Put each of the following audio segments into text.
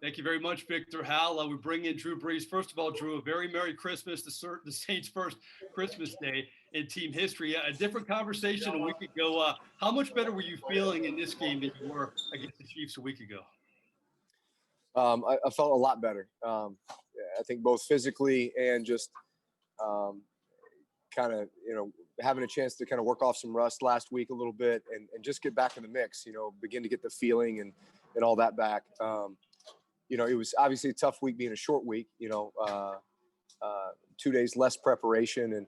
Thank you very much, Victor. Hal, we bring in Drew Brees. First of all, Drew, a very Merry Christmas, the Saints' first Christmas day in team history. A different conversation a week ago. How much better were you feeling in this game than you were against the Chiefs a week ago? I felt a lot better. I think both physically and just kind of, having a chance to kind of work off some rust last week a little bit and just get back in the mix, begin to get the feeling and all that back. It was obviously a tough week being a short week, 2 days less preparation. And,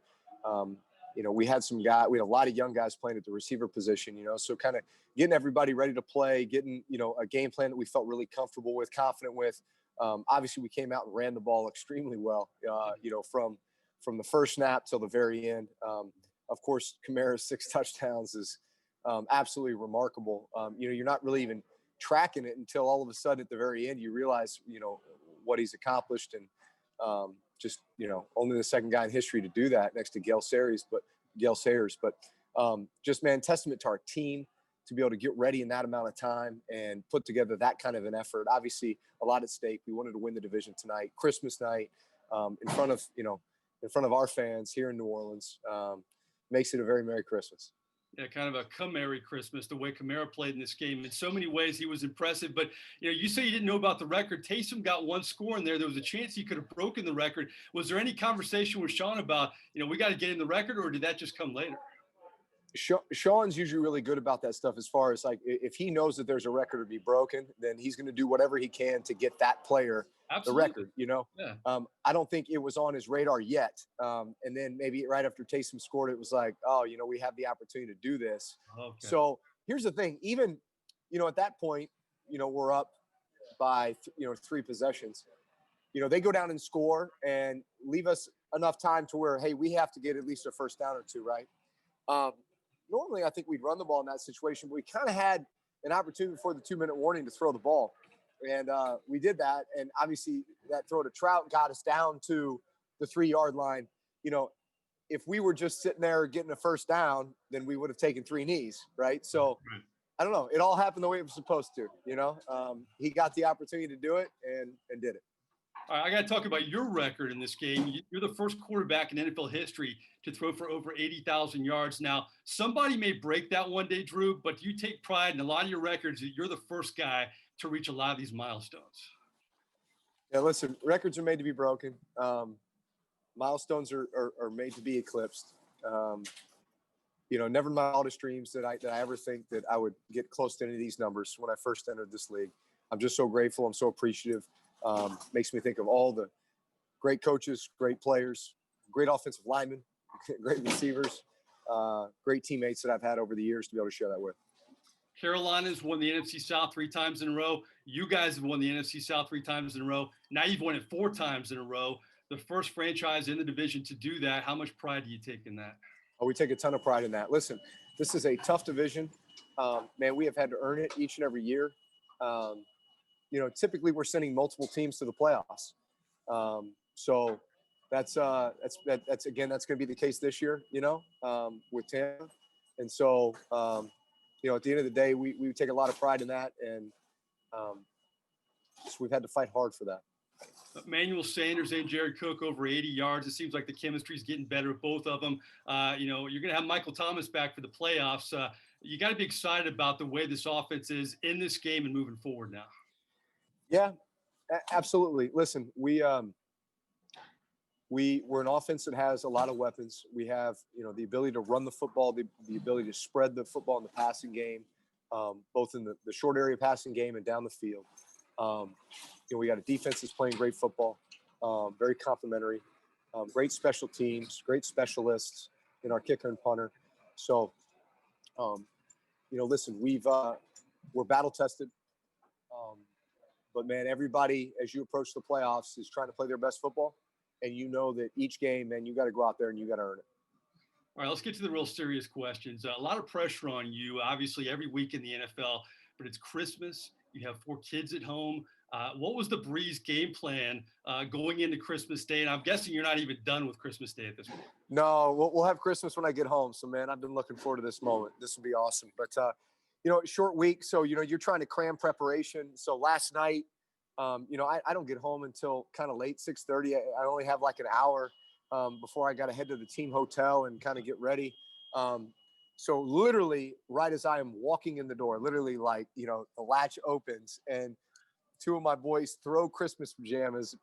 we had a lot of young guys playing at the receiver position, so kind of getting everybody ready to play, getting, a game plan that we felt really comfortable with, confident with. Obviously we came out and ran the ball extremely well, from the first snap till the very end. Of course, Kamara's 6 touchdowns is absolutely remarkable. You're not really even tracking it until all of a sudden at the very end you realize what he's accomplished, and only the second guy in history to do that next to Gale Sayers. But just, man, testament to our team to be able to get ready in that amount of time and put together that kind of an effort. Obviously a lot at stake. We wanted to win the division tonight, Christmas night, in front of our fans here in New Orleans. Makes it a very Merry Christmas. Yeah, kind of a Merry Christmas, the way Kamara played in this game. In so many ways, he was impressive. But, you say you didn't know about the record. Taysom got 1 score in there. There was a chance he could have broken the record. Was there any conversation with Sean about, we got to get in the record, or did that just come later? Sean's usually really good about that stuff, as far as, like, if he knows that there's a record to be broken, then he's going to do whatever he can to get that player Absolutely. The record, Yeah. I don't think it was on his radar yet. And then maybe right after Taysom scored, it was like, oh, we have the opportunity to do this. Okay. So here's the thing. Even, at that point, we're up by, 3 possessions. They go down and score and leave us enough time to where, hey, we have to get at least a first down or 2, right? Normally, I think we'd run the ball in that situation, but we kind of had an opportunity before the 2-minute warning to throw the ball. And we did that. And obviously that throw to Trout got us down to the 3-yard line. If we were just sitting there getting a first down, then we would have taken 3 knees, right? So I don't know. It all happened the way it was supposed to, He got the opportunity to do it and did it. All right, I got to talk about your record in this game. You're the first quarterback in NFL history to throw for over 80,000 yards. Now, somebody may break that one day, Drew, but you take pride in a lot of your records that you're the first guy to reach a lot of these milestones. Yeah, listen, records are made to be broken. Milestones are made to be eclipsed. Never in my wildest dreams that I ever think that I would get close to any of these numbers when I first entered this league. I'm just so grateful. I'm so appreciative. Makes me think of all the great coaches, great players, great offensive linemen, great receivers, great teammates that I've had over the years to be able to share that with. Carolina's won the NFC South 3 times in a row. You guys have won the NFC South 3 times in a row. Now you've won it 4 times in a row. The first franchise in the division to do that. How much pride do you take in that? Oh, we take a ton of pride in that. Listen, this is a tough division. Man, we have had to earn it each and every year. Typically we're sending multiple teams to the playoffs. So that's going to be the case this year, with Tampa. And so, at the end of the day, we take a lot of pride in that, and we've had to fight hard for that. Emmanuel Sanders and Jared Cook over 80 yards. It seems like the chemistry is getting better with both of them. You're going to have Michael Thomas back for the playoffs. You got to be excited about the way this offense is in this game and moving forward now. Yeah, absolutely. Listen, we're an offense that has a lot of weapons. We have, the ability to run the football, the ability to spread the football in the passing game, both in the short area passing game and down the field. We got a defense that's playing great football, very complimentary, great special teams, great specialists in our kicker and punter. So, listen, we're battle tested. But man, everybody, as you approach the playoffs, is trying to play their best football. And that each game, man, you got to go out there and you got to earn it. All right, let's get to the real serious questions. A lot of pressure on you, obviously, every week in the NFL, but it's Christmas. You have 4 kids at home. What was the Brees game plan going into Christmas Day? And I'm guessing you're not even done with Christmas Day at this point. No, we'll have Christmas when I get home. So, man, I've been looking forward to this moment. This will be awesome. But, short week. So, you're trying to cram preparation. So last night, I don't get home until kind of late 6:30. I only have like an hour before I got to head to the team hotel and kind of get ready. So literally right as I am walking in the door, literally like, the latch opens and two of my boys throw Christmas pajamas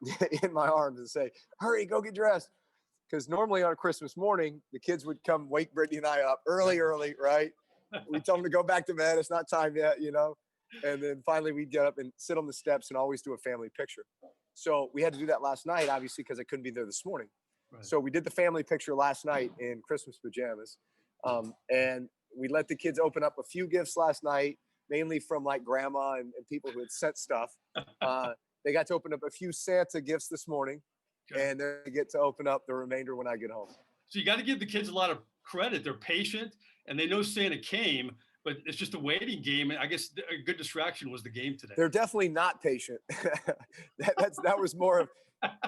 in my arms and say, hurry, go get dressed. Because normally on a Christmas morning, the kids would come wake Brittany and I up early, right? We tell them to go back to bed. It's not time yet, And then finally we'd get up and sit on the steps and always do a family picture. So we had to do that last night, obviously, because I couldn't be there this morning. Right. So we did the family picture last night in Christmas pajamas. And we let the kids open up a few gifts last night, mainly from like grandma and people who had sent stuff. They got to open up a few Santa gifts this morning. Okay. And they get to open up the remainder when I get home. So you got to give the kids a lot of credit. They're patient and they know Santa came, but it's just a waiting game. And I guess a good distraction was the game today. They're definitely not patient. that was more of,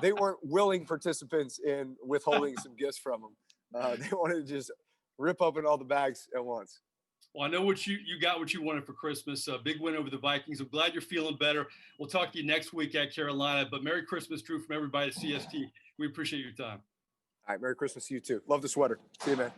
they weren't willing participants in withholding some gifts from them. They wanted to just rip open all the bags at once. Well, I know you got what you wanted for Christmas. A big win over the Vikings. I'm glad you're feeling better. We'll talk to you next week at Carolina. But Merry Christmas, Drew, from everybody at CST. We appreciate your time. All right. Merry Christmas to you too. Love the sweater. See you, man.